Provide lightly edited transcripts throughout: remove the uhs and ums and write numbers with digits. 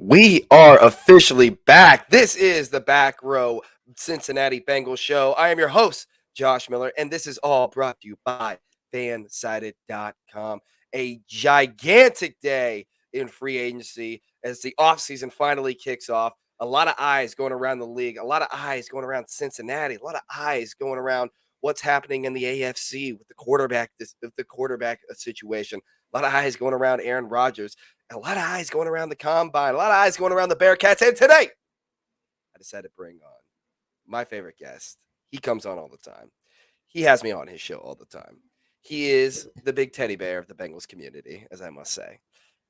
We are officially back. This is the Backrow Cincinnati Bengals show. I am your host, Josh Miller, and this is all brought to you by fansided.com. A gigantic day in free agency as the offseason finally kicks off. A lot of eyes going around the league, a lot of eyes going around Cincinnati, a lot of eyes going around what's happening in the AFC with the quarterback situation. A lot of eyes going around Aaron Rodgers. A lot of eyes going around the combine, a lot of eyes going around the Bearcats. And today, I decided to bring on my favorite guest. He comes on all the time. He has me on his show all the time. He is the big teddy bear of the Bengals community, as I must say.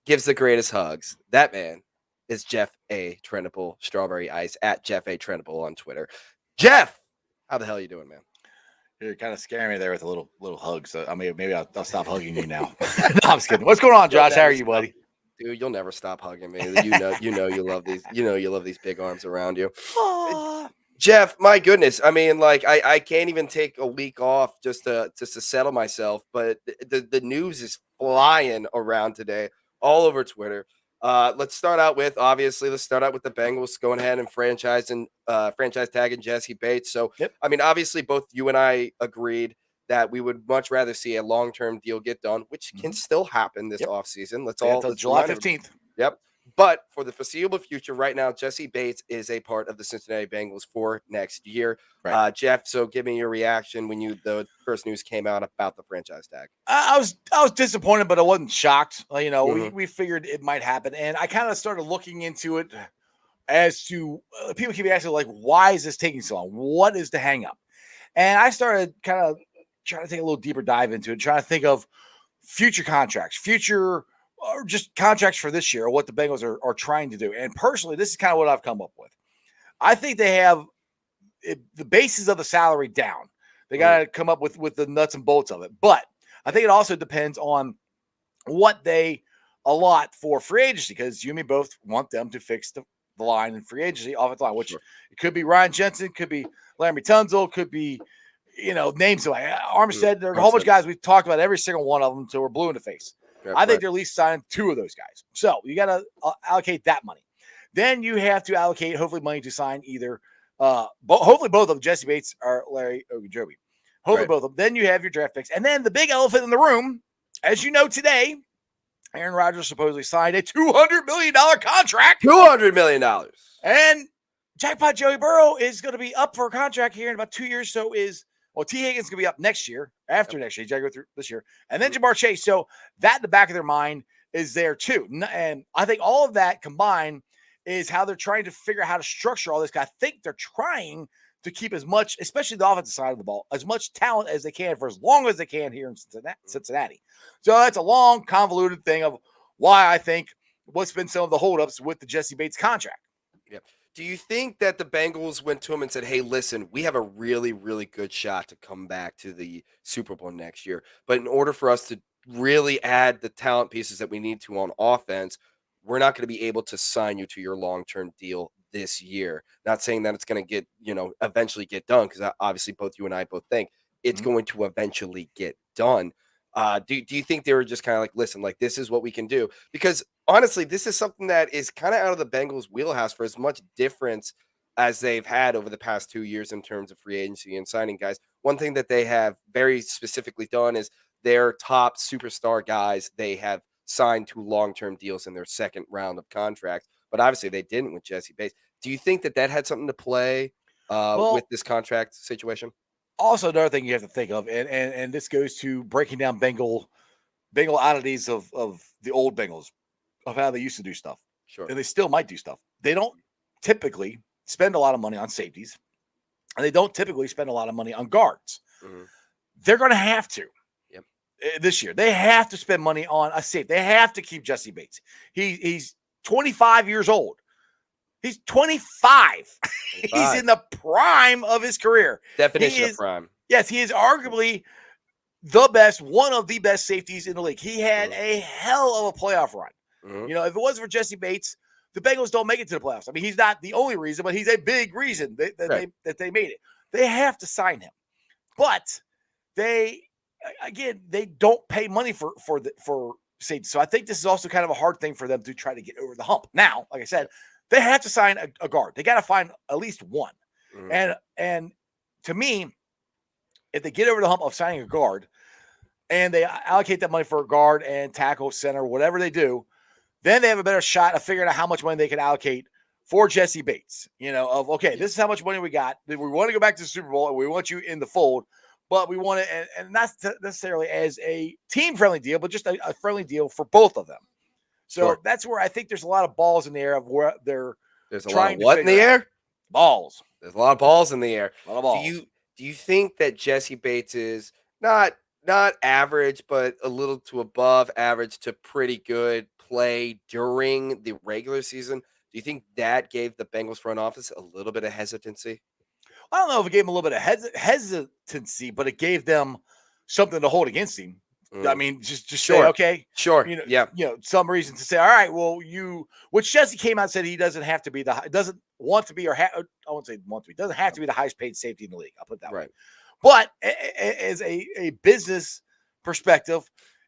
Gives the greatest hugs. That man is Jeff A. Trenable, Strawberry Ice, at Jeff A. Trenable on Twitter. Jeff, how the hell are you doing, man? You're kind of scaring me there with a little hug. So I mean, maybe I'll stop hugging you now. No, I'm just kidding. What's going on, Josh? How are you, buddy? Dude, you'll never stop hugging me. You love these. You love these big arms around you. Jeff, my goodness. I mean, like I can't even take a week off just to settle myself. But the news is flying around today, all over Twitter. Let's start out with the Bengals going ahead and franchise tagging Jesse Bates. So, yep. I mean, obviously, both you and I agreed that we would much rather see a long-term deal get done, which can still happen this offseason. Let's July 15th. Yep. But for the foreseeable future, right now, Jesse Bates is a part of the Cincinnati Bengals for next year. Right. Jeff, so give me your reaction when the first news came out about the franchise tag. I was disappointed, but I wasn't shocked. We figured it might happen, and I kind of started looking into it as to people keep asking, like, why is this taking so long? What is the hang up? And I started kind of trying to take a little deeper dive into it, trying to think of future contracts, or just contracts for this year, or what the Bengals are trying to do. And personally, this is kind of what I've come up with. I think they have the basis of the salary down. They got to come up with the nuts and bolts of it. But I think it also depends on what they allot for free agency, because you and me both want them to fix the line in free agency, offensive line, which it could be Ryan Jensen, could be Larry Tunsil, could be names like Armstead. There are a whole bunch of guys we've talked about, every single one of them, so we're blue in the face. Yep, I think they're at least signing two of those guys. So you got to allocate that money. Then you have to allocate, hopefully, money to sign either, hopefully both of them, Jesse Bates or Larry Ogunjobi. Hopefully both of them. Then you have your draft picks. And then the big elephant in the room, as you know today, Aaron Rodgers supposedly signed a $200 million contract. $200 million. And Jackpot Joey Burrow is going to be up for a contract here in about 2 years. So T. Higgins going to be up next year, after next year. He's got to go through this year. And then Jamar Chase. So that in the back of their mind is there too. And I think all of that combined is how they're trying to figure out how to structure all this. I think they're trying to keep as much, especially the offensive side of the ball, as much talent as they can for as long as they can here in Cincinnati. So that's a long, convoluted thing of why I think what's been some of the holdups with the Jesse Bates contract. Yep. Do you think that the Bengals went to him and said, hey, listen, we have a really, really good shot to come back to the Super Bowl next year, but in order for us to really add the talent pieces that we need to on offense, we're not going to be able to sign you to your long-term deal this year. Not saying that it's going to get, eventually get done, because obviously both you and I both think it's going to eventually get done. Do you think they were just kind of like, listen, like, this is what we can do? Because honestly, this is something that is kind of out of the Bengals' wheelhouse for as much difference as they've had over the past 2 years in terms of free agency and signing guys. One thing that they have very specifically done is their top superstar guys, they have signed to long-term deals in their second round of contracts. But obviously they didn't with Jesse Bates. Do you think that had something to play with this contract situation? Also, another thing you have to think of, and this goes to breaking down Bengal oddities of the old Bengals, of how they used to do stuff. Sure. And they still might do stuff. They don't typically spend a lot of money on safeties, and they don't typically spend a lot of money on guards. Mm-hmm. They're going to have to. Yep. This year. They have to spend money on a safety. They have to keep Jesse Bates. He's 25 years old. He's 25. He's in the prime of his career. Definition of prime. Yes, he is arguably one of the best safeties in the league. He had a hell of a playoff run. Mm-hmm. If it wasn't for Jesse Bates, the Bengals don't make it to the playoffs. I mean, he's not the only reason, but he's a big reason that they made it. They have to sign him. But they don't pay money for safety. So I think this is also kind of a hard thing for them to try to get over the hump. Now, like I said, they have to sign a guard. They got to find at least one. And to me, if they get over the hump of signing a guard and they allocate that money for a guard and tackle, center, whatever they do, then they have a better shot of figuring out how much money they can allocate for Jesse Bates. This is how much money we got. We want to go back to the Super Bowl and we want you in the fold, but we want it, and not necessarily as a team-friendly deal, but just a friendly deal for both of them. So that's where I think there's a lot of balls in the air of where there's a lot of what in the air? Balls. There's a lot of balls in the air. A lot of balls. Do you think that Jesse Bates is not average, but a little to above average to pretty good play during the regular season? Do you think that gave the Bengals front office a little bit of hesitancy? I don't know if it gave him a little bit of hesitancy, but it gave them something to hold against him. I mean, just say, okay, sure, some reason to say, all right, well, which Jesse came out and said he doesn't have to be doesn't want to be, I won't say want to be, doesn't have to be the highest paid safety in the league. I'll put it that way. But as a business perspective,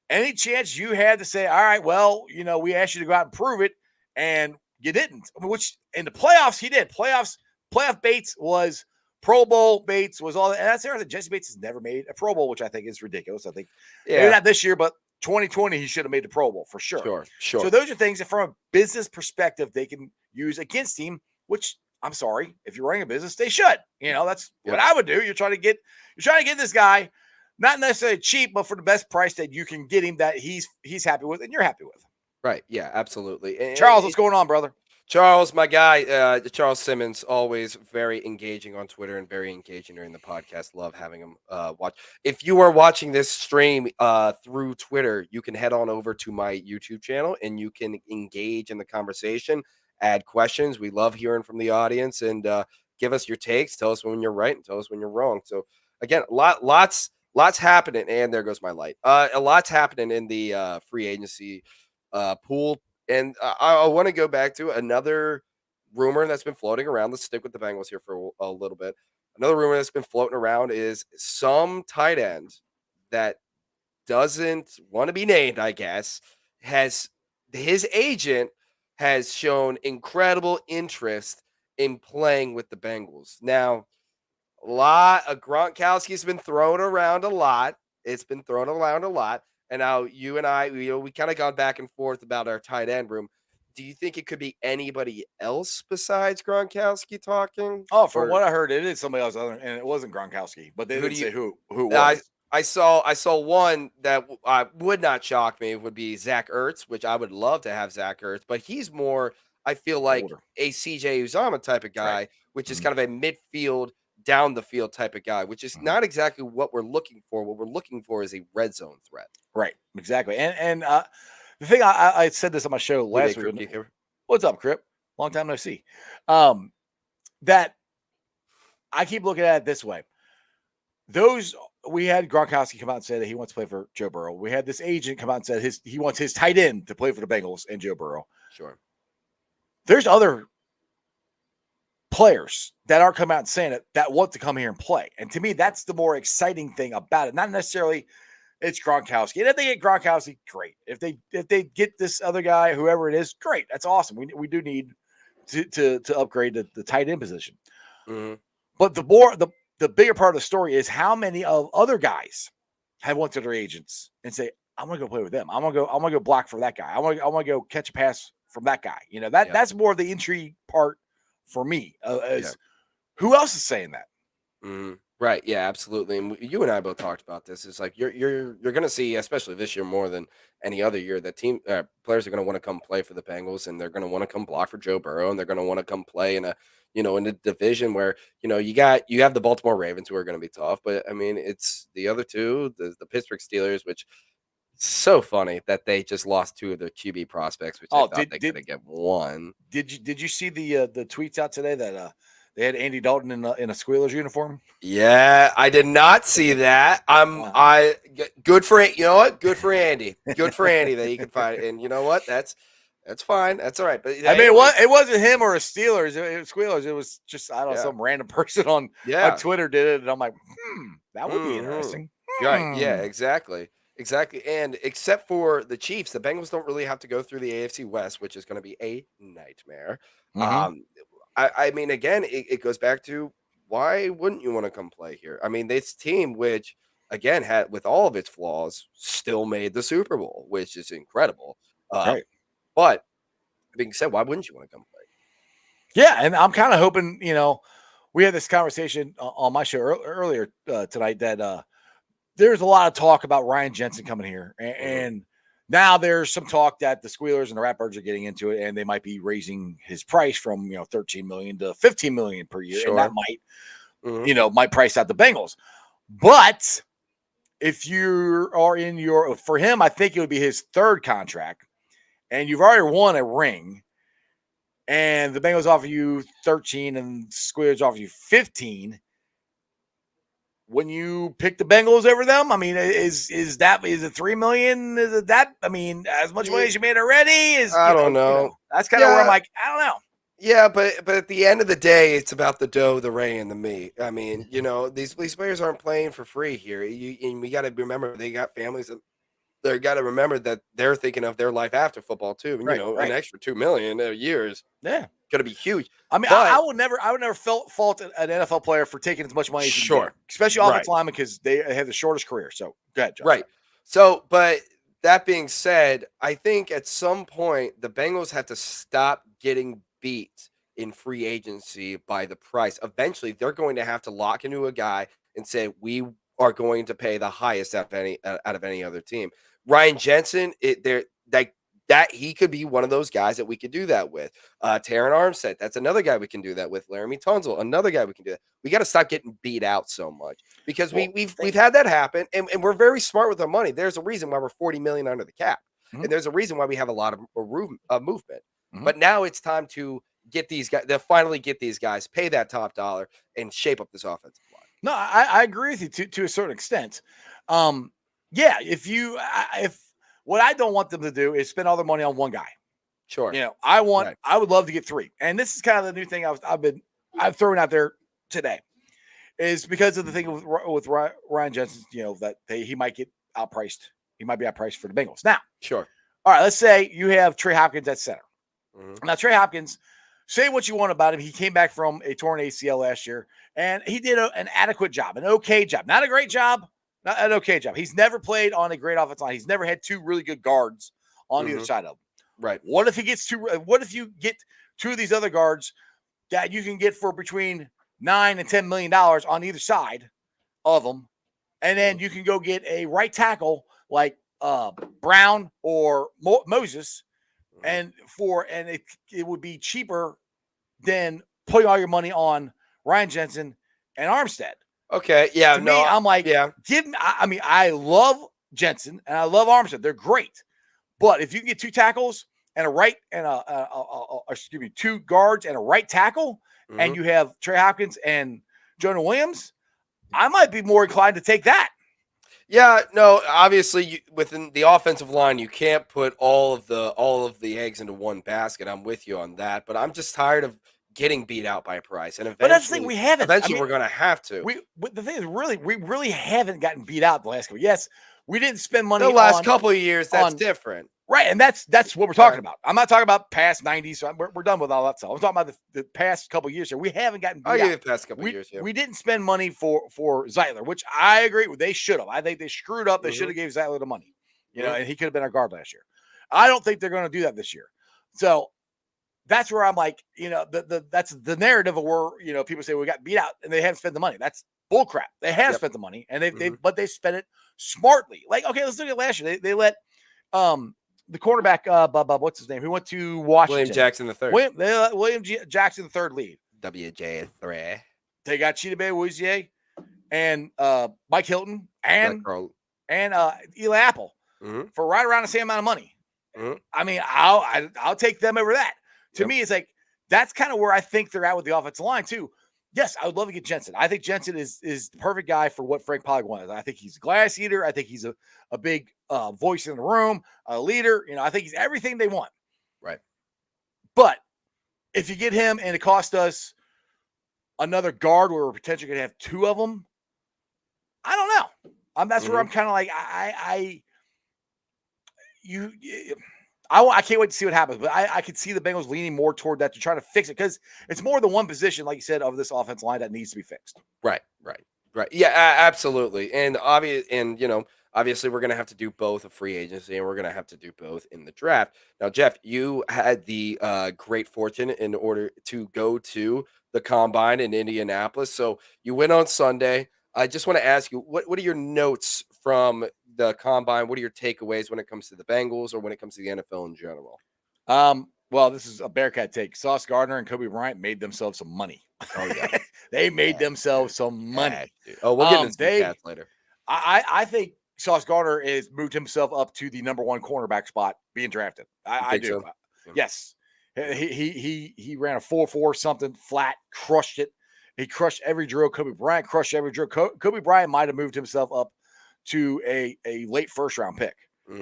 any chance you had to say, all right, well, we asked you to go out and prove it, and you didn't. Which in the playoffs he did. Playoff Bates was Pro Bowl. Bates was all that. And that's everything. Jesse Bates has never made a Pro Bowl, which I think is ridiculous. I think maybe not this year, but 2020 he should have made the Pro Bowl for sure. Sure. So those are things that from a business perspective they can use against him, which I'm sorry, if you're running a business, they should. That's what I would do. You're trying to get this guy, not necessarily cheap, but for the best price that you can get him that he's happy with and you're happy with. Right. Yeah, absolutely. And Charles, what's going on, brother? Charles, my guy, Charles Simmons, always very engaging on Twitter and very engaging during the podcast. Love having him watch. If you are watching this stream through Twitter, you can head on over to my YouTube channel and you can engage in the conversation, add questions. We love hearing from the audience and give us your takes. Tell us when you're right and tell us when you're wrong. So again, lots happening. And there goes my light. A lot's happening in the free agency pool. And I want to go back to another rumor that's been floating around. Let's stick with the Bengals here for a little bit. Another rumor that's been floating around is some tight end that doesn't want to be named, I guess, his agent has shown incredible interest in playing with the Bengals. Now, a lot of Gronkowski's been thrown around a lot. It's been thrown around a lot. And now you and I, we kind of gone back and forth about our tight end room. Do you think it could be anybody else besides Gronkowski talking? Oh, from what I heard, it is somebody else, and it wasn't Gronkowski. But they didn't say who it was. I saw one that would not shock me would be Zach Ertz, which I would love to have Zach Ertz, but he's more, I feel like, a CJ Uzomah type of guy, which is kind of a midfield, down the field type of guy, which is not exactly what we're looking for. What we're looking for is a red zone threat. Right, exactly. And the thing I said this on my show last week. What's up, Crip? Long time no see. That I keep looking at it this way. We had Gronkowski come out and say that he wants to play for Joe Burrow. We had this agent come out and said he wants his tight end to play for the Bengals and Joe Burrow. Sure. There's other players that aren't coming out and saying it that want to come here and play. And to me, that's the more exciting thing about it. Not necessarily it's Gronkowski. And if they get Gronkowski, great. If they get this other guy, whoever it is, great. That's awesome. We do need to upgrade the tight end position. Mm-hmm. But the bigger part of the story is how many of other guys have went to their agents and say, "I'm gonna go play with them. I'm gonna go block for that guy. I want to go catch a pass from that guy." That's more of the intrigue part for me. Who else is saying that? Mm-hmm. Right. Yeah, absolutely. And you and I both talked about this. It's like you're going to see, especially this year more than any other year, that players are going to want to come play for the Bengals, and they're going to want to come block for Joe Burrow, and they're going to want to come play in in a division where you have the Baltimore Ravens, who are going to be tough, but I mean it's the other two, the Pittsburgh Steelers, which so funny that they just lost two of their QB prospects, which I thought they could have get one. Did you see the tweets out today that they had Andy Dalton in a Squealers uniform? Yeah, I did not see that. Good for you know what? Good for Andy. Good for Andy that he could find it. And you know what? That's fine. That's all right. But I mean, it wasn't him or a Steelers. It was Squealers. It was just some random person on Twitter did it, and I'm like, that would be interesting. Right? Yeah, exactly. Exactly. And except for the Chiefs, the Bengals don't really have to go through the AFC West, which is going to be a nightmare. Mm-hmm. Um, I mean, again, it goes back to why wouldn't you want to come play here? I mean, this team, which again had with all of its flaws, still made the Super Bowl, which is incredible. Right. But being said, why wouldn't you want to come play? Yeah, and I'm kind of hoping, we had this conversation on my show earlier tonight that there's a lot of talk about Ryan Jensen coming here, and now there's some talk that the Squealers and the Ratbirds are getting into it, and they might be raising his price from 13 million to 15 million per year, and that Sure. might price out the Bengals. But if you are for him, I think it would be his third contract, and you've already won a ring. And the Bengals offer you 13 and Squares offer you 15. When you pick the Bengals over them, I mean, is it 3 million? Is it that? I mean, as much money as you made already I don't know. That's kind of where I'm like, I don't know. Yeah, but at the end of the day, it's about the dough, the ray, and the meat. I mean, these players aren't playing for free here. And we got to remember they got families. They got to remember that they're thinking of their life after football too. And, Right. an extra 2 million a year is going to be huge. I mean, but I would never fault an NFL player for taking as much money as you can get, especially offensive linemen because they have the shortest career. So go ahead, Josh. Right. So, but that being said, I think at some point the Bengals have to stop getting beat in free agency by the price. Eventually, they're going to have to lock into a guy and say we are going to pay the highest out of any other team. Ryan Jensen, that he could be one of those guys that we could do that with. Taron Armstead, that's another guy we can do that with. Laramie Tunsil, another guy we can do that. We got to stop getting beat out so much because we've had that happen, and we're very smart with our money. There's a reason why we're 40 million under the cap, and there's a reason why we have a lot of movement. But now it's time to get these guys. They'll finally get these guys, pay that top dollar, and shape up this offensive line. No, I agree with you to a certain extent. Yeah, if what I don't want them to do is spend all their money on one guy. Sure. I would love to get three. And this is kind of the new thing I've thrown out there today is because of the thing with Ryan Jensen, that he might get outpriced. He might be outpriced for the Bengals. Now, sure. All right, let's say you have Trey Hopkins at center. Now, Trey Hopkins, say what you want about him. He came back from a torn ACL last year, and he did an adequate job, an okay job. Not a great job, not an okay job. He's never played on a great offensive line. He's never had two really good guards on either side of him. Right. What if you get two of these other guards that you can get for between $9 and $10 million on either side of them, and then you can go get a right tackle like Brown or Moses, and it would be cheaper than putting all your money on Ryan Jensen and Armstead. Okay, yeah, to me, I'm like, give me. I mean, I love Jensen and I love Armstead; they're great. But if you can get two tackles and a right and two guards and a right tackle, and you have Trey Hopkins and Jonah Williams, I might be more inclined to take that. Yeah, no, obviously within the offensive line, you can't put all of the eggs into one basket. I'm with you on that, but I'm just tired of getting beat out by a price. And eventually, but that's the thing, we haven't. Eventually, we're going to have to. The thing is, we really haven't gotten beat out the last couple. Yes, we didn't spend money. The last couple of years, that's different. Right, and that's what we're talking about. I'm not talking about past 90s. So we're done with all that stuff. I'm talking about the past couple of years here. We haven't gotten beat out. The past couple of years. Yeah. We didn't spend money for Zeitler, which I agree with. They should have. I think they screwed up. They should have gave Zeitler the money, and he could have been our guard last year. I don't think they're going to do that this year. So that's where I'm like, that's the narrative of where people say we got beat out and they haven't spent the money. That's bullcrap. They have spent the money and but they spent it smartly. Like, okay, let's look at last year. They let the cornerback, what's his name? He went to Washington. William Jackson III. William Jackson III lead. WJ3. They got Cheetah Bay Wizier and Mike Hilton and Eli Apple for right around the same amount of money. I mean, I'll take them over that. To me, it's like that's kind of where I think they're at with the offensive line too. Yes, I would love to get Jensen. I think Jensen is the perfect guy for what Frank Pollack wanted. I think he's a glass eater. I think he's a big voice in the room, a leader. I think he's everything they want. Right. But if you get him and it costs us another guard where we're potentially going to have two of them, I don't know. That's where I'm kind of like, I can't wait to see what happens, but I could see the Bengals leaning more toward that to try to fix it because it's more the one position, like you said, of this offensive line that needs to be fixed. Right. Yeah, absolutely. And obviously we're going to have to do both a free agency and we're going to have to do both in the draft. Now, Jeff, you had the great fortune in order to go to the combine in Indianapolis. So you went on Sunday. I just want to ask you, what are your notes from the combine? What are your takeaways when it comes to the Bengals or when it comes to the NFL in general? Well, this is a Bearcat take. Sauce Gardner and Kobe Bryant made themselves some money. Oh yeah, they made themselves some money. Oh, we'll get into some cats later. I think Sauce Gardner is moved himself up to the number one cornerback spot being drafted. I do. So? Yes. He ran a 4.4 something flat, crushed it. He crushed every drill. Kobe Bryant crushed every drill. Kobe Bryant might have moved himself up to a late first round pick,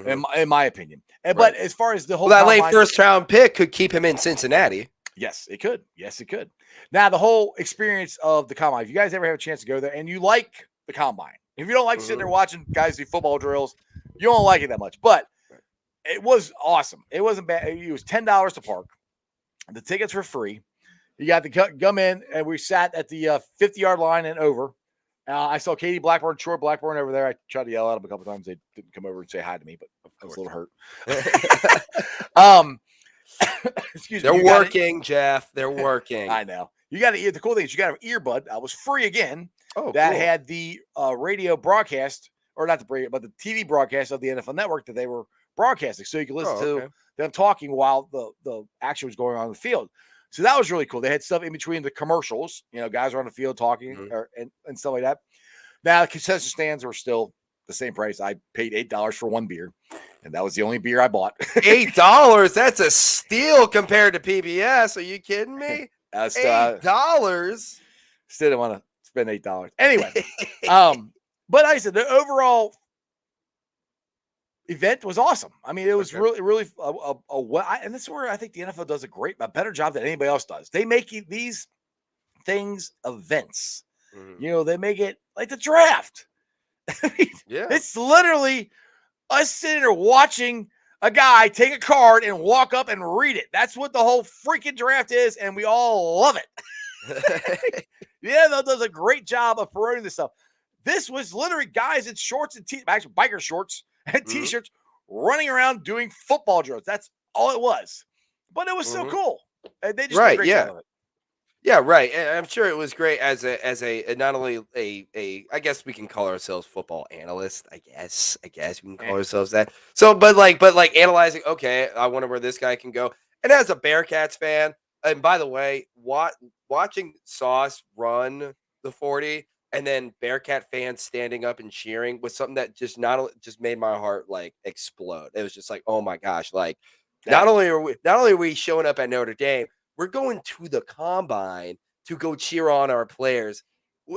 in my opinion. And, right. But as far as the whole that late first round pick could keep him in Cincinnati. Yes, it could. Yes, it could. Now, the whole experience of the combine, if you guys ever have a chance to go there and you like the combine, if you don't like sitting there watching guys do football drills, you don't like it that much. But it was awesome. It wasn't bad. It was $10 to park. The tickets were free. You got to come in, and we sat at the 50-yard line and over. I saw Katie Blackburn, Troy Blackburn over there. I tried to yell at them a couple of times. They didn't come over and say hi to me, but I was a little hurt. Excuse me. They're working, Jeff. They're working. I know. You got to. The cool thing is you got an earbud. I was free again. Oh, that cool. Had the radio broadcast, or not the radio, but the TV broadcast of the NFL Network that they were broadcasting, so you could listen to them talking while the action was going on in the field. So that was really cool. They had stuff in between the commercials. Guys are on the field talking and stuff like that. Now the concession stands are still the same price. I paid $8 for one beer, and that was the only beer I bought. $8? That's a steal compared to PBS. Are you kidding me? $8? Still didn't want to spend $8. Anyway, but like I said, the overall event was awesome. I mean, it was really and that's where I think the NFL does a better job than anybody else does. They make these things events. They make it like the draft. It's literally us sitting there watching a guy take a card and walk up and read it. That's what the whole freaking draft is, and we all love it. That does a great job of promoting this stuff. This was literally guys in shorts and actually biker shorts and t-shirts running around doing football drills. That's all it was. But it was so cool. And they just did a great job of it. Yeah, right. And I'm sure it was great as a not only a I guess we can call ourselves football analysts. I guess we can call ourselves that. So, but analyzing. Okay, I wonder where this guy can go. And as a Bearcats fan, and by the way, watching Sauce run the 40 and then Bearcat fans standing up and cheering was something that just made my heart explode. It was just like, oh my gosh, not only are we showing up at Notre Dame, we're going to the combine to go cheer on our players.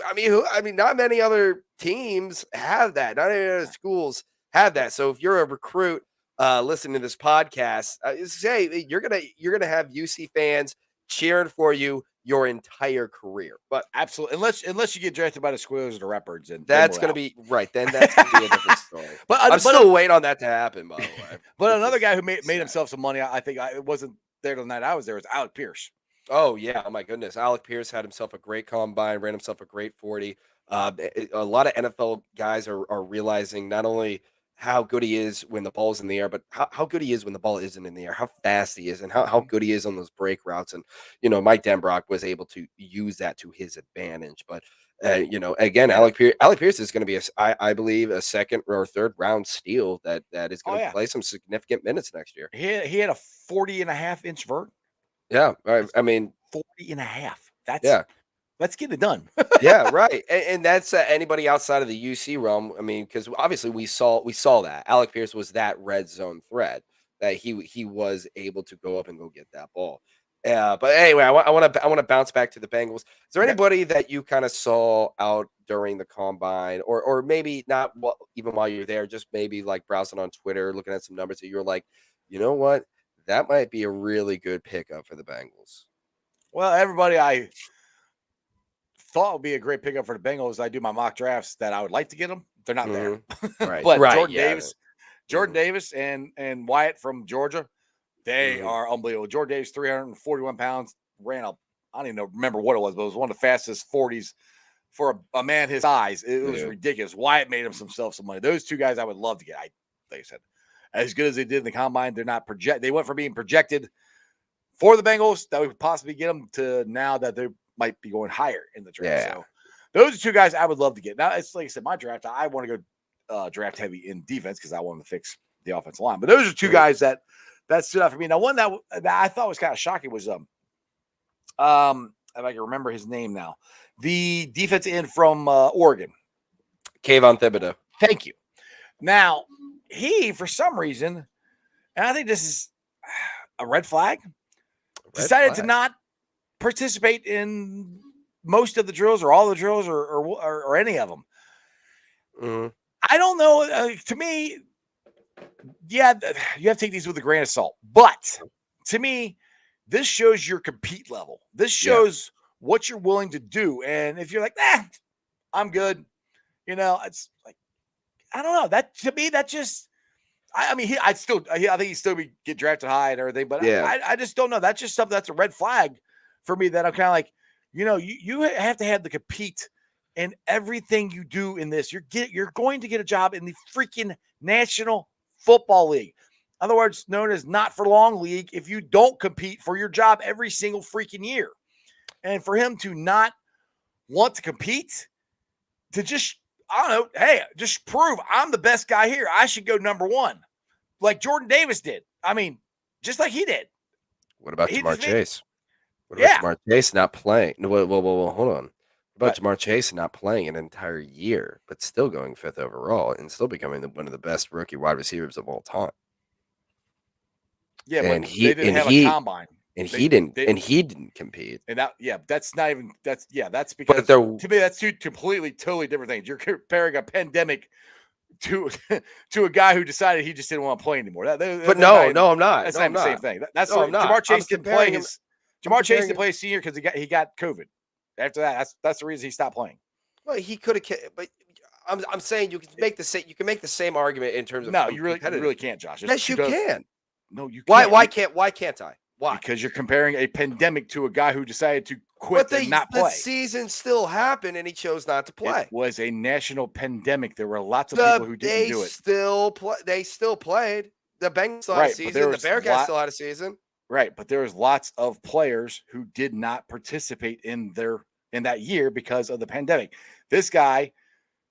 I mean, not many other teams have that. Not many other schools have that. So if you're a recruit listening to this podcast, say you're gonna have UC fans cheering for you your entire career. But absolutely, unless you get drafted by the Squealers or the Leopards, and that's going to be right. Then that's going to be a different story. But I'm still waiting on that to happen. By the way, but another guy who made himself some money, I think it wasn't there the night I was there, was Alec Pierce. Oh yeah, oh my goodness, Alec Pierce had himself a great combine, ran himself a great 40. A lot of NFL guys are realizing not only how good he is when the ball's in the air, but how good he is when the ball isn't in the air, how fast he is, and how good he is on those break routes. And, Mike Denbrock was able to use that to his advantage. But, again, Alec Pierce is going to be, I believe, a second or third round steal that is going to play some significant minutes next year. He had a 40.5-inch vert. Yeah. I mean, 40.5. Let's get it done. Yeah, right. And that's anybody outside of the UC realm. I mean, because obviously we saw that Alec Pierce was that red zone threat that he was able to go up and go get that ball. But anyway, I want to bounce back to the Bengals. Is there anybody that you kind of saw out during the combine, or maybe not even while you're there, just maybe browsing on Twitter, looking at some numbers that you're like, you know what, that might be a really good pickup for the Bengals? Well, everybody I thought would be a great pickup for the Bengals. I do my mock drafts that I would like to get them. They're not there. Right. But right. Jordan Davis and Wyatt from Georgia, they are unbelievable. Jordan Davis, 341 pounds, ran up. I don't even remember what it was, but it was one of the fastest 40s for a man his size. It was ridiculous. Wyatt made himself some money. Those two guys I would love to get. Like I said, as good as they did in the combine, they're not They went from being projected for the Bengals that we could possibly get them to now that they might be going higher in the draft. So those are two guys I would love to get. Now, it's like I said, my draft, I want to go draft heavy in defense because I want to fix the offensive line. But those are two guys that stood out for me. Now, one that I thought was kind of shocking was if I can remember his name now, the defensive end from Oregon, Kayvon Thibodeau. Thank you. Now, he, for some reason, and I think this is a red flag, decided to not participate in most of the drills or all the drills or any of them. I don't know. To me, you have to take these with a grain of salt. But to me, this shows your compete level. This shows what you're willing to do. And if you're like, I'm good, it's like, I don't know. That to me, that just, I mean, I think he'd still get drafted high and everything, but I just don't know. That's just something that's a red flag for me that I'm kind of like, you have to have the compete in everything you do in this. You're going to get a job in the freaking National Football League. In other words, known as not for long league, if you don't compete for your job every single freaking year. And for him to not want to compete, to just, I don't know, hey, just prove I'm the best guy here. I should go number one, like Jordan Davis did. I mean, just like he did. What about Jamar Chase? What about Jamar Chase not playing? Whoa, hold on. What about Jamar Chase not playing an entire year, but still going 5th overall and still becoming one of the best rookie wide receivers of all time? Yeah, but they didn't have a combine. And he didn't compete. And that's not even that's because to me that's two completely totally different things. You're comparing a pandemic to a guy who decided he just didn't want to play anymore. I'm not. That's not the same thing. Jamar Chase didn't play Jamar Chase didn't play his senior because he got COVID. After that, that's the reason he stopped playing. Well, he could have, but I'm saying you can make the same argument in terms of you really can't, Josh. Yes, you can. No, you can't. Why can't I? Why? Because you're comparing a pandemic to a guy who decided to quit and not play. The season still happened, and he chose not to play. It was a national pandemic. There were lots of people who didn't do it. They still played. The Bengals still had a season. The Bearcats still had a season. Right, but there was lots of players who did not participate in that year because of the pandemic. This guy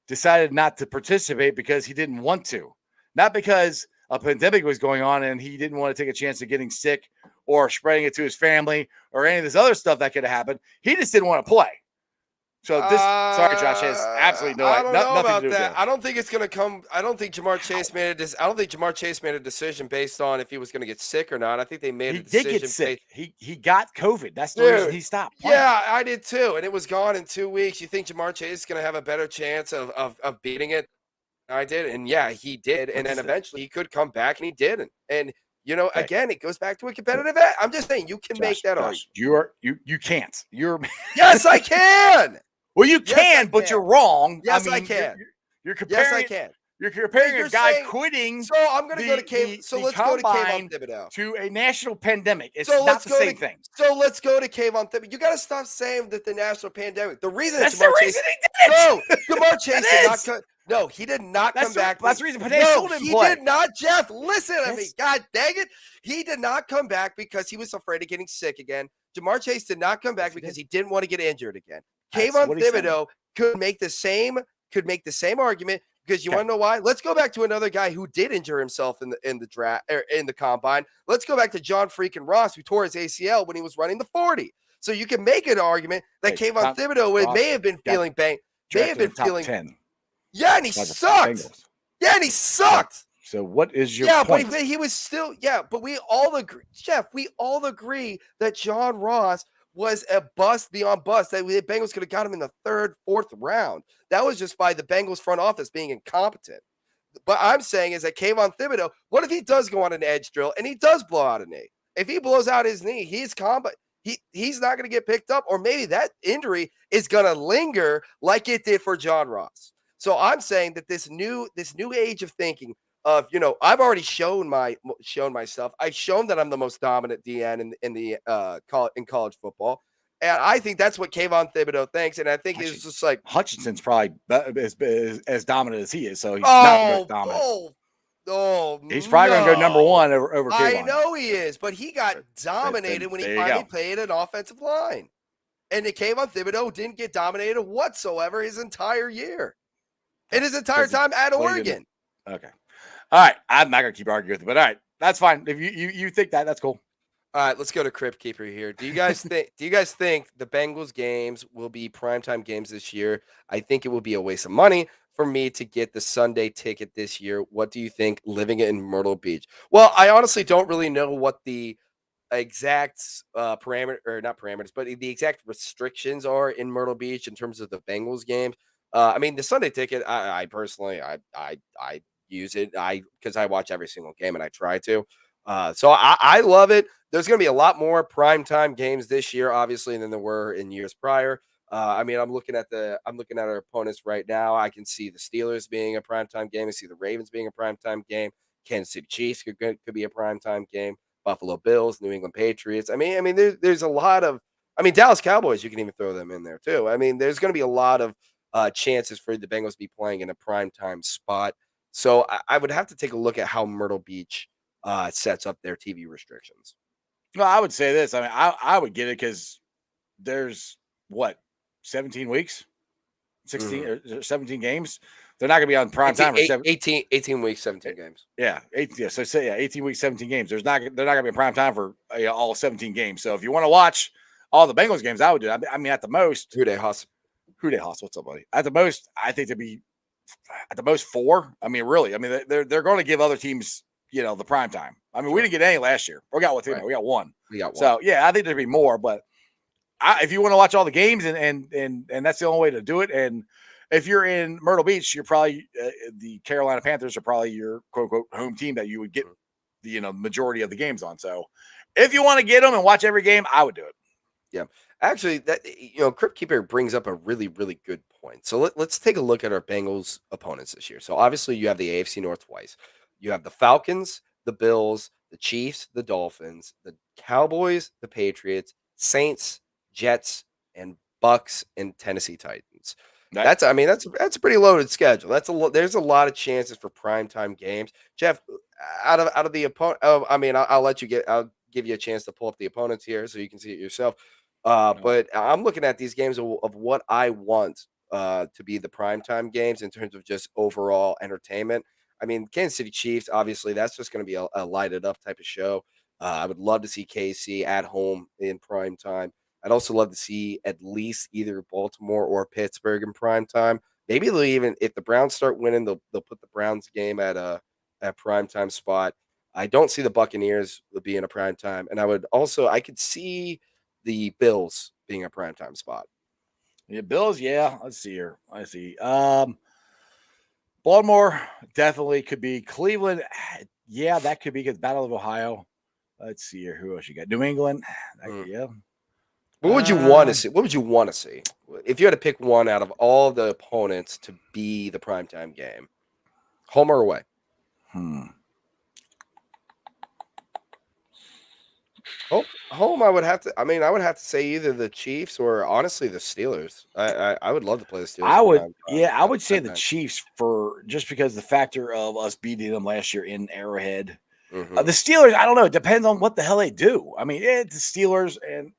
decided not to participate because he didn't want to, not because a pandemic was going on and he didn't want to take a chance of getting sick or spreading it to his family or any of this other stuff that could have happened. He just didn't want to play. So this, sorry, Josh, has absolutely nothing to do with that. I don't think it's going to come. I don't think Jamar Chase made I don't think Jamar Chase made a decision based on if he was going to get sick or not. I think they made a decision. He did get sick. He got COVID. That's the reason he stopped playing. Yeah, I did too. And it was gone in 2 weeks. You think Jamar Chase is going to have a better chance of beating it? I did. And yeah, he did. And then eventually he could come back and he didn't. And again, it goes back to a competitive edge. I'm just saying you can make that argument. You can't. Yes, I can. Well, you can, but you're wrong. Yes, I can. You're comparing. Yes, I can. You're comparing a guy quitting. So I'm going to go to Cave. So let's go to Kayvon Thibodeau. To a national pandemic. It's not the same thing. So let's go to Kayvon Thibodeau. You got to stop saying that the national pandemic. The reason that's the reason he did it. No, Jamar Chase did not come. No, he did not come back. That's the reason. No, he did not. Jeff, listen to me. God dang it. He did not come back because he was afraid of getting sick again. Jamar Chase did not come back because he didn't want to get injured again. Kayvon Thibodeau could make the same argument because you want to know why? Let's go back to another guy who did injure himself in the draft or in the combine. Let's go back to John freaking Ross, who tore his ACL when he was running the 40. So you can make an argument that Kayvon Thibodeau may have been feeling pain. May have been feeling 10. Yeah, and he sucked. Yeah, and he sucked. So what is your point? But he was still, but we all agree, Jeff, we all agree that John Ross was a bust beyond bust. That the Bengals could have got him in the 3rd, 4th round. That was just by the Bengals front office being incompetent. But I'm saying is that Kayvon Thibodeau, what if he does go on an edge drill and he does blow out a knee? If he blows out his knee, he's competent. he's not going to get picked up, or maybe that injury is going to linger like it did for John Ross. So I'm saying that this new age of thinking of, I've already shown myself. I've shown that I'm the most dominant DN in college football. And I think that's what Kayvon Thibodeau thinks. And I think Actually, it's just like Hutchinson's probably as dominant as he is. So he's not the most dominant. He's probably going to go number one over Kayvon. I know he is, but he got dominated when he finally played an offensive line. And Kayvon Thibodeau didn't get dominated whatsoever his entire year. In his entire time at Oregon. Okay. All right. I'm not going to keep arguing with you, but all right. That's fine. If you think that's cool. All right, let's go to Cryptkeeper here. Do you guys think the Bengals games will be primetime games this year? I think it will be a waste of money for me to get the Sunday ticket this year. What do you think living in Myrtle Beach? Well, I honestly don't really know what the exact parameters, but the exact restrictions are in Myrtle Beach in terms of the Bengals games. I mean, the Sunday ticket, I personally use it because I watch every single game and I try to. So I love it. There's going to be a lot more primetime games this year, obviously, than there were in years prior. I mean, I'm looking at our opponents right now. I can see the Steelers being a primetime game. I see the Ravens being a primetime game. Kansas City Chiefs could be a primetime game. Buffalo Bills, New England Patriots. I mean, there's a lot of. I mean, Dallas Cowboys. You can even throw them in there too. I mean, there's going to be a lot of chances for the Bengals to be playing in a primetime spot. So I would have to take a look at how Myrtle Beach sets up their TV restrictions. Well, I would say this. I mean, I would get it because there's 17 weeks, 16 or 17 games. They're not going to be on prime time for 18 weeks, 17 games. Yeah, 18 weeks, 17 games. They're not going to be in prime time for all 17 games. So if you want to watch all the Bengals games, I would do it. I mean, at the most, Who they Hoss? What's up, buddy? At the most, I think to be at the most 4. I mean, really. I mean, they're going to give other teams, the prime time. I mean, we didn't get any last year. We got one. We got one. So yeah, I think there'd be more. But if you want to watch all the games and that's the only way to do it. And if you're in Myrtle Beach, you're probably the Carolina Panthers are probably your quote unquote home team that you would get the majority of the games on. So if you want to get them and watch every game, I would do it. Yeah, actually, that Cryptkeeper brings up a really, really good point. So let's take a look at our Bengals opponents this year. So obviously, you have the AFC North twice. You have the Falcons, the Bills, the Chiefs, the Dolphins, the Cowboys, the Patriots, Saints, Jets, and Bucks and Tennessee Titans. That's a pretty loaded schedule. There's a lot of chances for primetime games. Jeff, out of the opponent, I'll give you a chance to pull up the opponents here so you can see it yourself. But I'm looking at these games of what I want to be the primetime games in terms of just overall entertainment. I mean, Kansas City Chiefs, obviously, that's just going to be a lighted up type of show. I would love to see KC at home in prime time. I'd also love to see at least either Baltimore or Pittsburgh in prime time. Maybe they'll even, if the Browns start winning, they'll put the Browns game at a prime time spot. I don't see the Buccaneers being a prime time, and I could see the Bills being a prime time spot. Yeah, Bills. Yeah, let's see here. I see. Baltimore definitely could be. Cleveland, yeah, that could be because Battle of Ohio. Let's see here. Who else you got? New England. Yeah. What would you want to see? What would you want to see if you had to pick one out of all the opponents to be the primetime game? Home or away? Home. I would have to say either the Chiefs or honestly the Steelers. I would love to play the Steelers. I would say the Chiefs just because the factor of us beating them last year in Arrowhead. Mm-hmm. The Steelers, I don't know. It depends on what the hell they do. I mean, it's the Steelers, and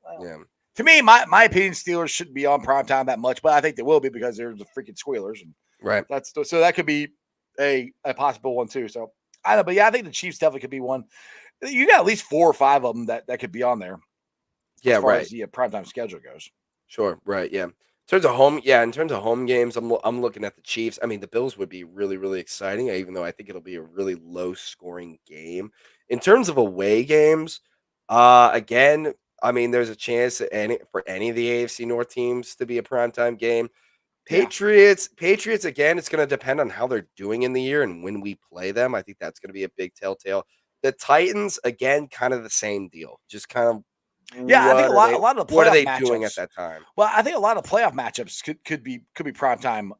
to me, my opinion, Steelers shouldn't be on primetime that much, but I think they will be because they're the freaking Squealers, and right. So that could be a possible one too. So I don't know, but yeah, I think the Chiefs definitely could be one. You got at least 4 or 5 of them that could be on there. Yeah, as far right. as the primetime schedule goes. Sure, right. Yeah. In terms of home games, I'm looking at the Chiefs. I mean, the Bills would be really, really exciting, even though I think it'll be a really low scoring game. In terms of away games, again, I mean, there's a chance for any of the AFC North teams to be a primetime game. Patriots, again, it's going to depend on how they're doing in the year and when we play them. I think that's going to be a big telltale. The Titans, again, kind of the same deal. Just kind of Yeah, I think a lot of the What are playoff they doing at matchups. that time? Well, I think a lot of playoff matchups could be primetime.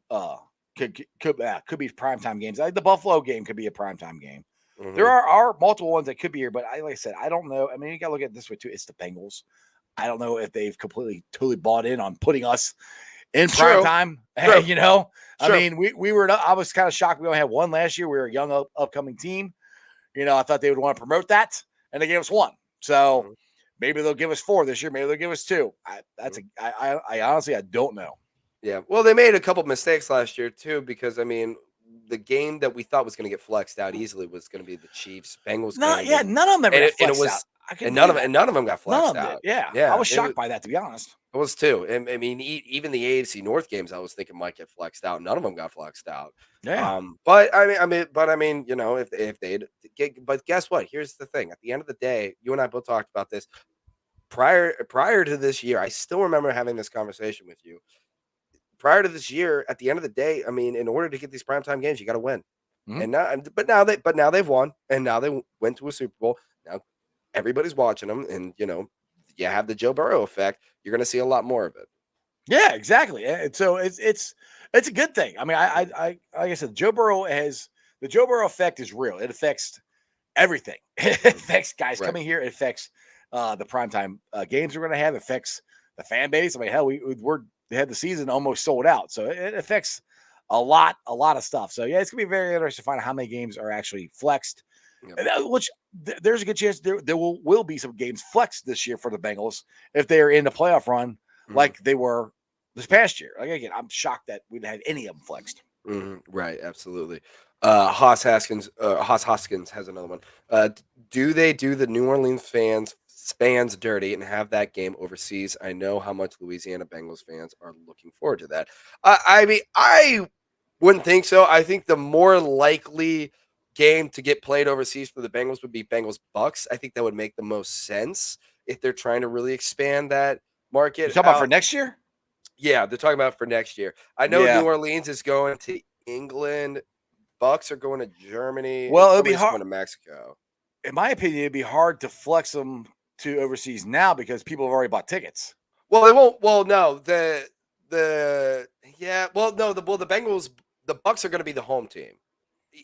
Could be primetime games. Like the Buffalo game could be a primetime game. There Mhm. are multiple ones that could be here, but like I said, I don't know. I mean, you got to look at it this way too. It's the Bengals. I don't know if they've totally bought in on putting us in It's prime true. time. True. You know, I True. mean, we were. I was kind of shocked we only had one last year. We were a young upcoming team. You know, I thought they would want to promote that, and they gave us one. So Mhm. maybe they'll give us 4 this year. Maybe they'll give us 2. Mhm. I honestly I don't know. Yeah. Well, they made a couple mistakes last year too, because I mean, the game that we thought was going to get flexed out easily was going to be the Chiefs Bengals No, game, yeah, none of them ever got and it flexed out. was I couldn't believe that. and none of them got None flexed of them did. out. Yeah, I Yeah, was shocked by that, to be honest. it was too. And I mean, even the AFC North games, I was thinking might get flexed out. None of them got flexed out. Yeah. But I mean, you know, if they'd get, but guess what? Here's the thing. At the end of the day, you and I both talked about this prior to this year. I still remember having this conversation with you. Prior to this year, at the end of the day, I mean, in order to get these primetime games, you got to win. Mhm. And now they've won, and now they went to a Super Bowl. Now everybody's watching them, and you know, you have the Joe Burrow effect. You're going to see a lot more of it. Yeah, exactly. And so it's a good thing. I mean, I like I said, the Joe Burrow effect is real. It affects everything. It affects guys Right. coming here. It affects the primetime games we're going to have. It affects the fan base. I mean, hell, they had the season almost sold out, so it affects a lot of stuff. So yeah, it's gonna be very interesting to find out how many games are actually flexed. Yep. Which there's a good chance there will be some games flexed this year for the Bengals if they are in the playoff run Mhm. like they were this past year. Like again, I'm shocked that we had any of them flexed. Right, absolutely. Haas Hoskins has another one. Do they do the New Orleans fans dirty and have that game overseas? I know how much Louisiana Bengals fans are looking forward to that. I mean, I wouldn't think so. I think the more likely game to get played overseas for the Bengals would be Bengals Bucks. I think that would make the most sense if they're trying to really expand that You market talking about for out. next year? Yeah, they're talking about for next year. I know New Yeah. Orleans is going to England. Bucks are going to Germany, and Well, it'll be somebody's hard. going to Mexico. In my opinion, it'd be hard to flex them to overseas now because people have already bought tickets. Well, they won't. Well, no, the yeah. Well, no, the Bengals, the Bucks are going to be the home team,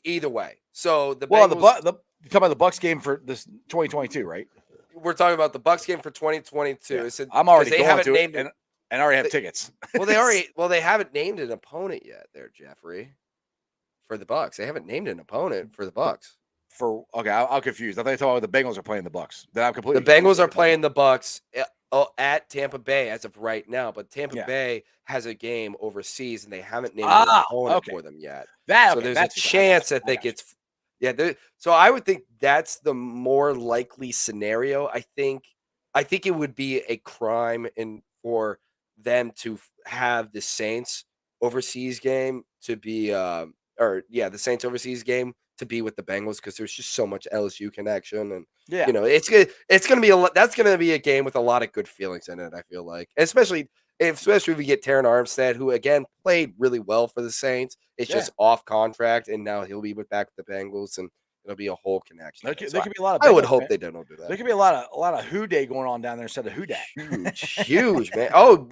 either way. So the Well, Bengals, you talking about the Bucks game for this 2022, right? we're talking about the Bucks game for 2022. Yeah, It's I'm because already they going haven't to it named. and already have They, tickets. they haven't named an opponent yet. There, Jeffrey, for the Bucks, they haven't named an opponent for the Bucks. Okay, I'm confused. I thought you thought the Bengals are playing the Bucks. Then I'm The completely confused. Bengals are playing the Bucks at Tampa Bay as of right now, but Tampa Yeah. Bay has a game overseas and they haven't named an opponent Okay. for them yet. That So okay. there's a That's I got chance you. that I they got you. gets so I would think that's the more likely scenario. I think it would be a crime for them to have the Saints overseas game to be the Saints overseas game to be with the Bengals because there's just so much LSU connection and Yeah. you know, it's good. It's gonna be that's gonna be a game with a lot of good feelings in it. I feel like, especially if we get Terran Armstead, who again played really well for the Saints. It's Yeah. just off contract, and now he'll be back with the Bengals, and it'll be a whole connection. There There. could, So there could be a lot of I would Bengals hope fans. they don't do that. There could be a lot of Who Day going on down there instead of Who Dat. Huge, man. Oh,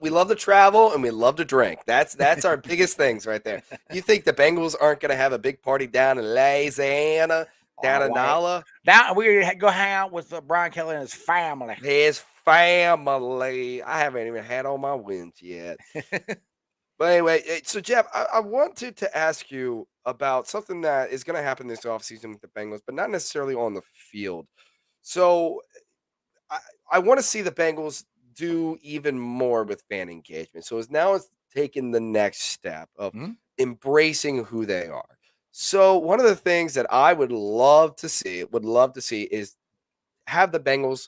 we love to travel and we love to drink. That's our biggest things right there. You think the Bengals aren't going to have a big party down in Louisiana, down in Nala? Now we go hang out with Brian Kelly and his family. His family. I haven't even had all my wins yet. But anyway, so Jeff, I wanted to ask you about something that is going to happen this offseason with the Bengals, but not necessarily on the field. So I, I want to see the Bengals do even more with fan engagement. So it's taken the next step of Mhm. embracing who they are. So one of the things that I would love to see, is have the Bengals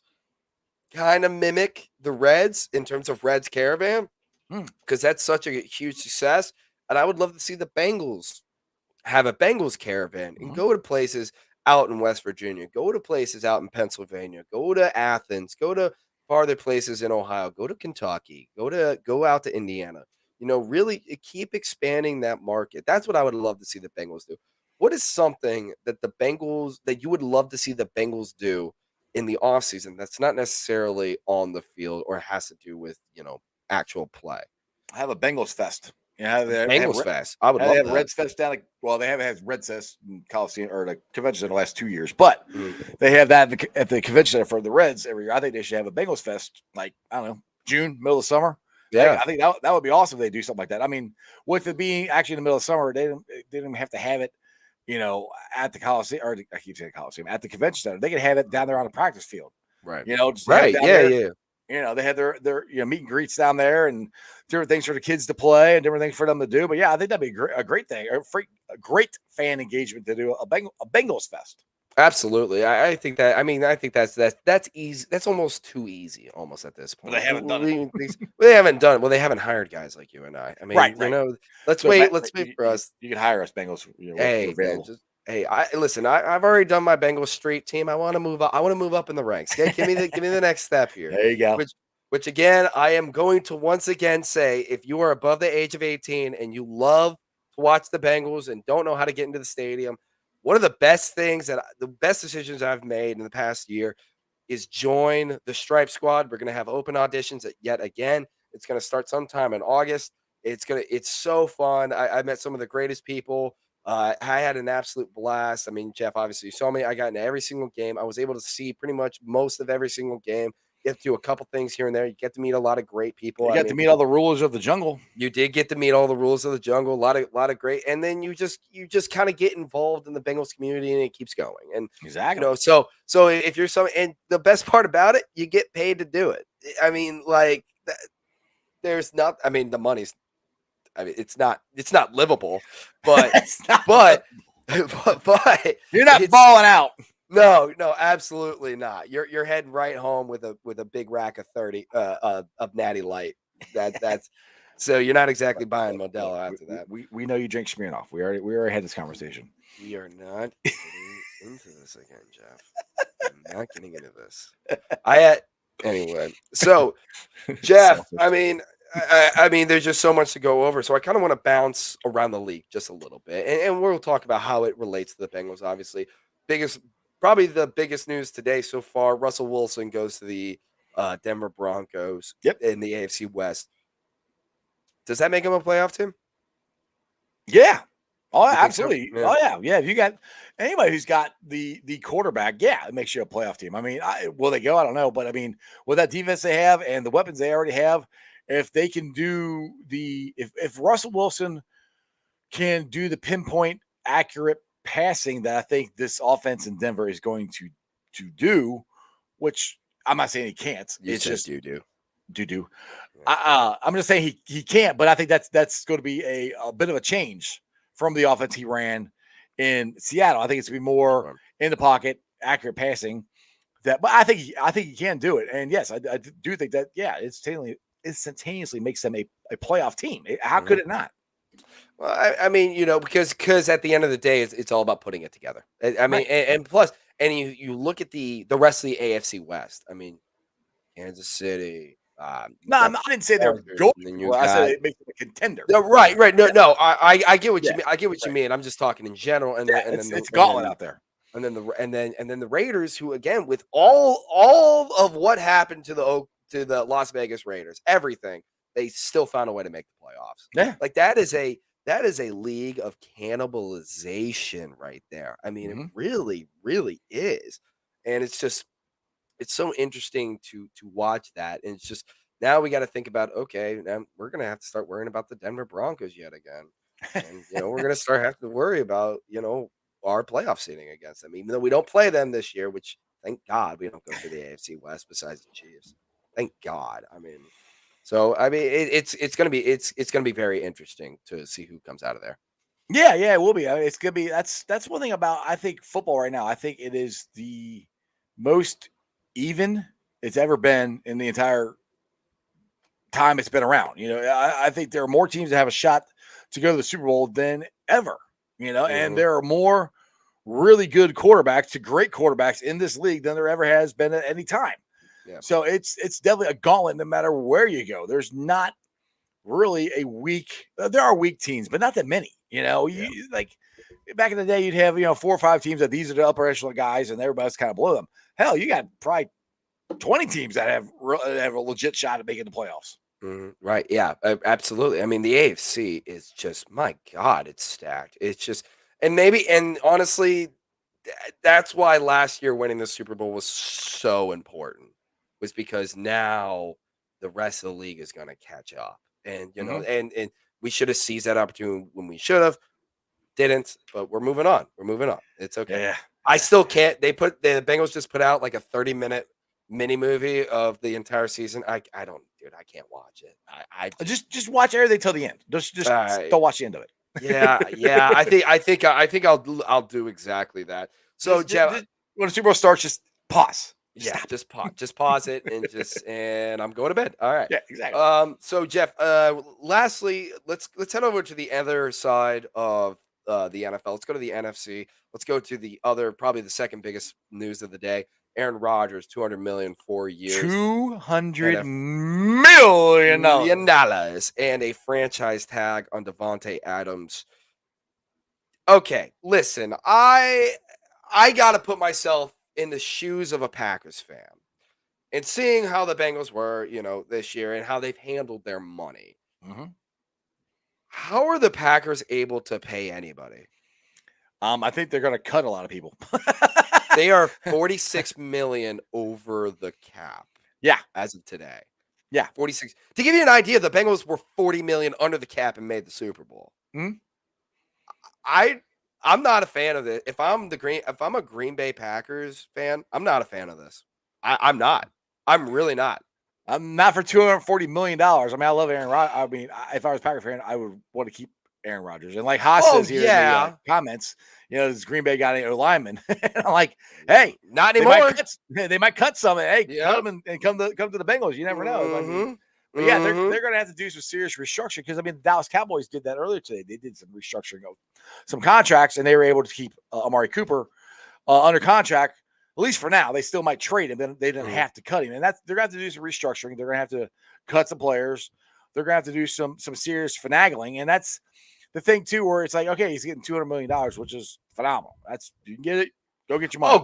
kind of mimic the Reds in terms of Reds Caravan because that's such a huge success. And I would love to see the Bengals have a Bengals caravan and go to places out in West Virginia, go to places out in Pennsylvania, go to Athens, go to farther places in Ohio, go to Kentucky, go out to Indiana. You know, really keep expanding that market. That's what I would love to see the Bengals do. What is something that you would love to see the Bengals do in the offseason that's not necessarily on the field or has to do with, actual play. Have a Bengals fest. Yeah, Bengals Fest. I would they love have that. Reds Fest down. Well, they haven't had Reds Fest in Coliseum or the convention in the last 2 years, but they have that at the convention center for the Reds every year. I think they should have a Bengals Fest, like, I don't know, June, middle of summer. Yeah, I think that would be awesome if they do something like that. I mean, with it being actually in the middle of summer, they didn't have to have it, at the Coliseum, or I keep saying Coliseum, at the convention center. They could have it down there on the practice field. right. Just have it Right. down Yeah, there. yeah. They had their meet and greets down there and different things for the kids to play and different things for them to do. But yeah, I think that'd be a great thing, a great fan engagement to do a Bengals Fest. Absolutely. I think that. I mean, I think that's easy. That's almost too easy, almost at this point. But they haven't done it. They haven't done it. Well, they haven't hired guys like you and I. I mean, Right. let's So wait. Let's wait for us. You can hire us, Bengals. Hey, man, hey, listen. I've already done my Bengals street team. I want to move up. I want to move up in the ranks. Okay? Give me the next step here. There you go. Which again, I am going to once again say, if you are above the age of 18 and you love to watch the Bengals and don't know how to get into the stadium, one of the best decisions I've made in the past year is join the Stripe Squad. We're going to have open auditions yet again. It's going to start sometime in August. It's so fun. I met some of the greatest people. I had an absolute blast. I mean, Jeff, obviously you saw me. I got into every single game. I was able to see pretty much most of every single game. You have to do a couple things here and there. You get to meet a lot of great people. You got to meet all the rulers of the jungle. You did get to meet all the rules of the jungle. A lot of great. And then you just kind of get involved in the Bengals community, and it keeps going. And exactly. So if you're and the best part about it, you get paid to do it. I mean, like, there's not. I mean, the money's. I mean, it's not livable, but but you're not balling out. No, absolutely not. You're heading right home with a big rack of 30 of Natty Light. That's so you're not exactly buying Modelo after that. We know you drink Smirnoff. We already had this conversation. We are not getting into this again, Jeff. I'm not getting into this. Anyway. So, Jeff, I mean, there's just so much to go over. So I kind of want to bounce around the league just a little bit, and we'll talk about how it relates to the Bengals. Obviously, probably the biggest news today so far, Russell Wilson goes to the Denver Broncos in the AFC West. Does that make him a playoff team? Yeah. Oh, absolutely. So? Yeah. Oh, yeah. If you got anybody who's got the quarterback, it makes you a playoff team. I mean, will they go? I don't know. But, I mean, with that defense they have and the weapons they already have, if they can do if Russell Wilson can do the pinpoint accurate passing that I think this offense in Denver is going to do, which I'm not saying he can't. It's just you do. I'm just saying he can't, but I think that's going to be a bit of a change from the offense he ran in Seattle. I think it's going to be more in the pocket, accurate passing. But I think he can do it. And yes, I do think that it instantaneously makes them a playoff team. How could it not? Well, I mean, because at the end of the day, it's all about putting it together. I mean, and plus, and you look at the rest of the AFC West. I mean, Kansas City. I didn't say they're going. I said it makes them a contender. No, right. No, I get what you mean. I get what you mean. I'm just talking in general. And then it's gauntlet out there. And then the Raiders, who again, with all of what happened to the Las Vegas Raiders, everything, they still found a way to make the playoffs. Yeah, like that is a league of cannibalization right there. I mean, it really, really is. And it's so interesting to watch that. And it's just, now we got to think about, okay, now we're going to have to start worrying about the Denver Broncos yet again. And, we're going to start having to worry about, our playoff seeding against them, even though we don't play them this year, which thank God we don't go to the AFC West besides the Chiefs. Thank God. I mean, so, I mean, it's going to be very interesting to see who comes out of there. Yeah, it will be. It's going to be, that's one thing about, I think, football right now. I think it is the most even it's ever been in the entire time it's been around. I think there are more teams that have a shot to go to the Super Bowl than ever, and there are more really good quarterbacks to great quarterbacks in this league than there ever has been at any time. Yeah. So it's definitely a gauntlet no matter where you go. There's not really a weak. There are weak teams, but not that many. Like back in the day, you'd have 4 or 5 teams that these are the upper echelon guys, and everybody's kind of below them. Hell, you got probably 20 teams that have a legit shot at making the playoffs. Right. Yeah, absolutely. I mean, the AFC is just, my God, it's stacked. It's just, and honestly, that's why last year winning the Super Bowl was so important, was because now the rest of the league is going to catch up. And, and we should have seized that opportunity when we should have, didn't, but we're moving on. We're moving on. It's okay. Yeah. I still can't. The Bengals just put out like a 30-minute mini movie of the entire season. I don't, dude, I can't watch it. I just watch everything till the end. Just don't watch the end of it. Yeah. I think I'll do exactly that. So Jeff, when the Super Bowl starts, just pause. Just pause it and I'm going to bed. All right. Yeah, exactly. So Jeff, lastly, let's head over to the other side of the NFL. Let's go to the NFC. Let's go to the other, probably the second biggest news of the day. Aaron Rodgers, $200 million, 4 years. $200 million and a franchise tag on Devontae Adams. Okay, listen, I got to put myself in the shoes of a Packers fan and seeing how the Bengals were, this year and how they've handled their money. Mm-hmm. How are the Packers able to pay anybody? I think they're going to cut a lot of people. They are $46 million over the cap. Yeah, as of today. Yeah, 46. To give you an idea, the Bengals were $40 million under the cap and made the Super Bowl. Mm-hmm. I'm not a fan of it. If I'm a Green Bay Packers fan, I'm not a fan of this. I'm not. I'm really not. I'm not for $240 million. I mean, I love Aaron Rodgers. I mean, if I was a Packer fan, I would want to keep Aaron Rodgers. And like Haas says here in the comments, this Green Bay got a lineman. And I'm like, hey, not anymore. They might cut some. Hey, cut them and come to the Bengals. You never know. Mm-hmm. But yeah, they're going to have to do some serious restructuring because, I mean, the Dallas Cowboys did that earlier today. They did some restructuring of some contracts, and they were able to keep Amari Cooper under contract, at least for now. They still might trade him. Then they didn't have to cut him. And they're going to have to do some restructuring. They're going to have to cut some players. They're going to have to do some serious finagling. And that's the thing, too, where it's like, okay, he's getting $200 million, which is phenomenal. You can get it. Go get your money.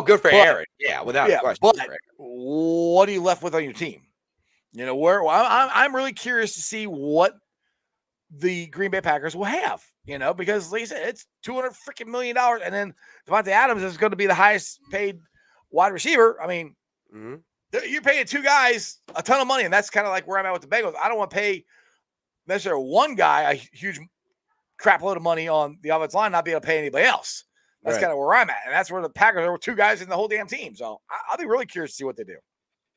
Good for Aaron. Yeah, without question. But what are you left with on your team? I'm really curious to see what the Green Bay Packers will have, because like I said, it's $200 million. And then Devontae Adams is going to be the highest paid wide receiver. I mean, you're paying 2 guys a ton of money. And that's kind of like where I'm at with the Bengals. I don't want to pay necessarily one guy a huge crap load of money on the offensive line, not be able to pay anybody else. That's kind of where I'm at. And that's where the Packers are, 2 guys in the whole damn team. So I'll be really curious to see what they do.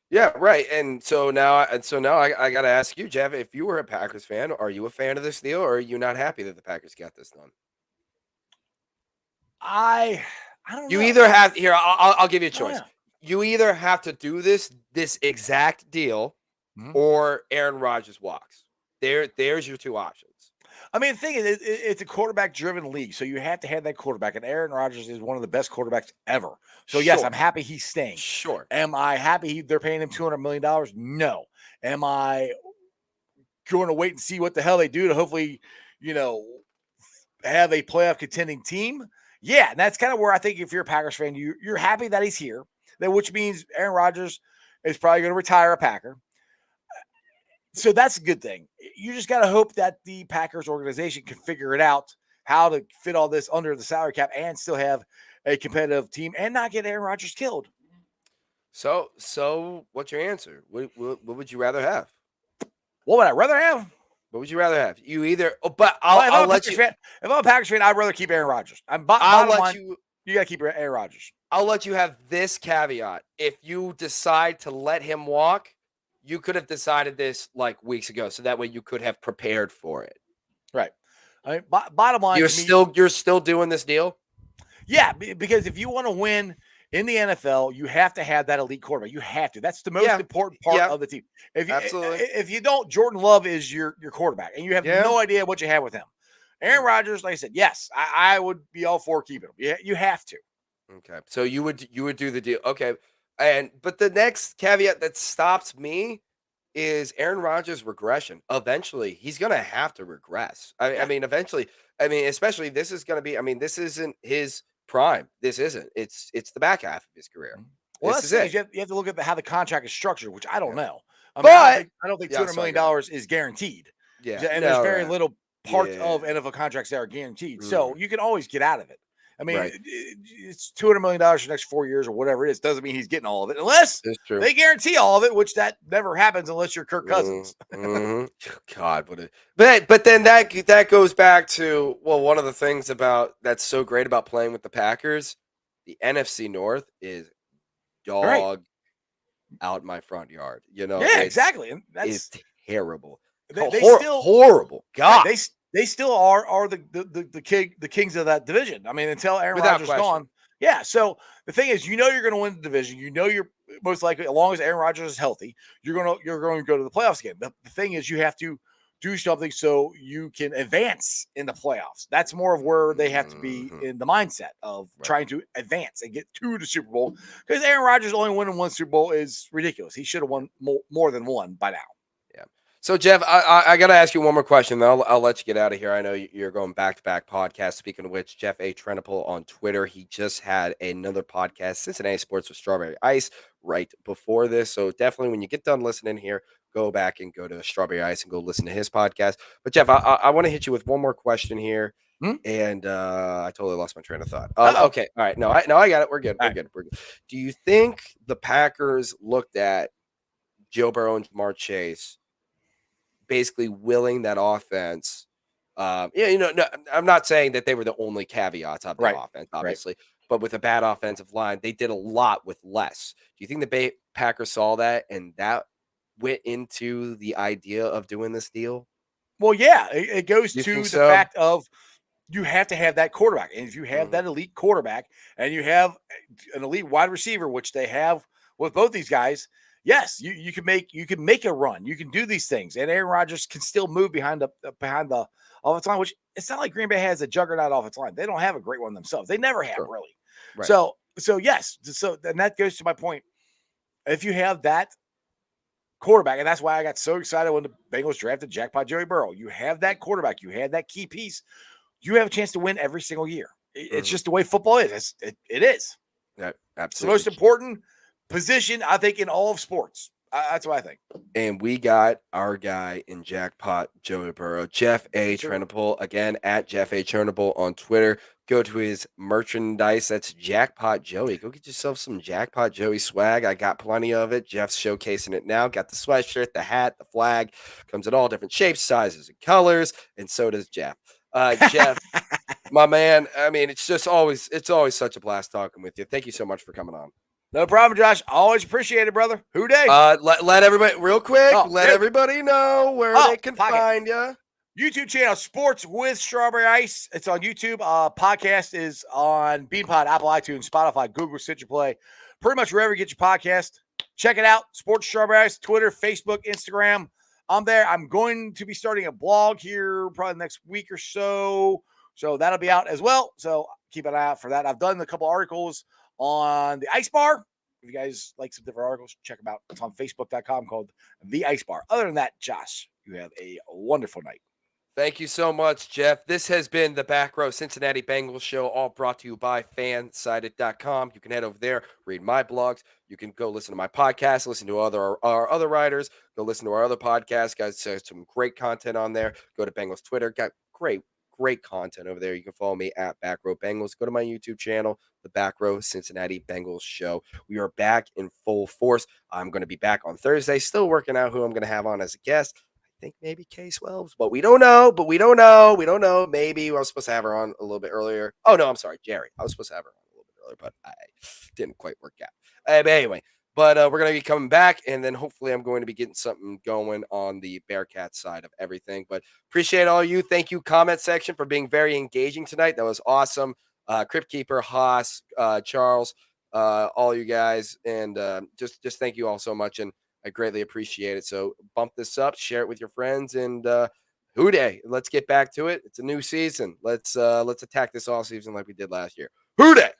Yeah, right. And so now I got to ask you, Jeff, if you were a Packers fan, are you a fan of this deal, or are you not happy that the Packers got this done? I don't know. You either have here. I'll give you a choice. You either have to do this exact deal, or Aaron Rodgers walks. There's your 2 options. I mean, the thing is, it's a quarterback-driven league, so you have to have that quarterback. And Aaron Rodgers is one of the best quarterbacks ever. So, yes, I'm happy he's staying. Sure. Am I happy they're paying him $200 million? No. Am I going to wait and see what the hell they do to hopefully, have a playoff contending team? Yeah, and that's kind of where I think if you're a Packers fan, you're happy that he's here, which means Aaron Rodgers is probably going to retire a Packer. So that's a good thing. You just got to hope that the Packers organization can figure it out how to fit all this under the salary cap and still have a competitive team and not get Aaron Rodgers killed. So what's your answer? What would you rather have? What would I rather have? What would you rather have? You either, but I'll let you. If I'm a Packers fan, I'd rather keep Aaron Rodgers. You got to keep Aaron Rodgers. I'll let you have this caveat. If you decide to let him walk, you could have decided this like weeks ago, so that way you could have prepared for it. Right. I mean, bottom line, you're still doing this deal. Yeah, because if you want to win in the NFL, you have to have that elite quarterback. You have to. That's the most important part of the team. If you don't, Jordan Love is your quarterback, and you have no idea what you have with him. Aaron Rodgers, like I said, yes, I would be all for keeping him. Yeah, you have to. Okay, so you would do the deal. Okay. But the next caveat that stops me is Aaron Rodgers' regression. Eventually, he's going to have to regress. I mean, eventually, I mean, especially this is going to be, I mean, this isn't his prime. This isn't. It's the back half of his career. Well, This that's is the thing it. is you have to look at how the contract is structured, which I don't Yeah. know. I mean, But I don't think yeah, $200 sorry, million go ahead. is guaranteed. Yeah. And there's No, very no. little parts Yeah. of NFL contracts that are guaranteed. Mhm. So you can always get out of it. I mean, Right. it's $200 million for the next 4 years or whatever it is. Doesn't mean he's getting all of it unless It's true. they guarantee all of it, which that never happens unless you're Kirk Cousins. Mhm. God, what a but then that goes back to, well, one of the things about that's so great about playing with the Packers, the NFC North is Right. dog out my front yard. You know, Yeah, exactly. And it's that's terrible. they still Horrible. God, they still are the kings of that division. I mean, until Aaron without Rodgers is question. gone. Yeah. So the thing is, you're going to win the division. You know, you're most likely, as long as Aaron Rodgers is healthy, you're going to go to the playoffs again. The thing is, you have to do something so you can advance in the playoffs. That's more of where they have to be in the mindset of trying to advance and get to the Super Bowl. Because Aaron Rodgers only winning one Super Bowl is ridiculous. He should have won more than one by now. Yeah. So Jeff, I got to ask you one more question. Then I'll let you get out of here. I know you're going back to back podcasts. Speaking of which, Jeff A. Trenopole on Twitter, he just had another podcast, Cincinnati Sports with Strawberry Ice, right before this. So definitely, when you get done listening here, go back and go to Strawberry Ice and go listen to his podcast. But Jeff, I want to hit you with one more question here. And I totally lost my train of thought. Okay, all right, no, I got it. We're good. We're good. Do you think the Packers looked at Joe Burrow and Jamar Chase, basically willing that offense? No, I'm not saying that they were the only caveats of the offense, obviously, but with a bad offensive line, they did a lot with less. Do you think the Packers saw that and that went into the idea of doing this deal? Well, yeah, it goes You to think the so? fact of you have to have that quarterback. And if you have that elite quarterback and you have an elite wide receiver, which they have with both these guys, yes, you can make a run. You can do these things. And Aaron Rodgers can still move behind the offensive line, which it's not like Green Bay has a juggernaut offensive line. They don't have a great one themselves. They never have really. Right. So yes. So then that goes to my point. If you have that quarterback, and that's why I got so excited when the Bengals drafted Jackpot Joey Burrow. You have that quarterback. You have that key piece. You have a chance to win every single year. It's just the way football is. It is. Yeah, absolutely. It's the most important position, I think, in all of sports. That's what I think. And we got our guy in Jackpot Joey Burrow, Jeff A. Trenopole, again at Jeff A. Trenopole on Twitter. Go to his merchandise. That's Jackpot Joey. Go get yourself some Jackpot Joey swag. I got plenty of it. Jeff's showcasing it now. Got the sweatshirt, the hat, the flag. Comes in all different shapes, sizes, and colors. And so does Jeff. Jeff, my man. I mean, it's always such a blast talking with you. Thank you so much for coming on. No problem, Josh. Always appreciate it, brother. Who day? Let everybody real quick. Let everybody know where they can find you. YouTube channel Sports with Strawberry Ice. It's on YouTube. Podcast is on BeanPod, Apple, iTunes, Spotify, Google, Stitcher Play, pretty much wherever you get your podcast. Check it out. Sports Strawberry Ice, Twitter, Facebook, Instagram. I'm there. I'm going to be starting a blog here probably next week or so. So that'll be out as well. So keep an eye out for that. I've done a couple articles on the Ice Bar. If you guys like some different articles, check them out. It's on Facebook.com called The Ice Bar. Other than that, Josh, you have a wonderful night. Thank you so much, Jeff. This has been the Backrow Cincinnati Bengals show, all brought to you by fansided.com. You can head over there, read my blogs. You can go listen to my podcast, listen to our other writers, go listen to our other podcasts. Guys, some great content on there. Go to Bengals Twitter. Got great content over there. You can follow me at Backrow Bengals. Go to my YouTube channel, the Backrow Cincinnati Bengals show. We are back in full force. I'm going to be back on Thursday, still working out who I'm going to have on as a guest. Think maybe K-12s, but we don't know. Maybe I was supposed to have her on a little bit earlier. Oh, no, I'm sorry, Jerry. I was supposed to have her on a little bit earlier, but I didn't quite work out. But anyway, we're going to be coming back, and then hopefully I'm going to be getting something going on the Bearcat side of everything. But appreciate all you. Thank you, comment section, for being very engaging tonight. That was awesome. Cryptkeeper, Haas, Charles, all you guys, and just thank you all so much. And I greatly appreciate it. So bump this up, share it with your friends, and hoo-day. Let's get back to it. It's a new season. Let's attack this all season like we did last year. Hoo-day.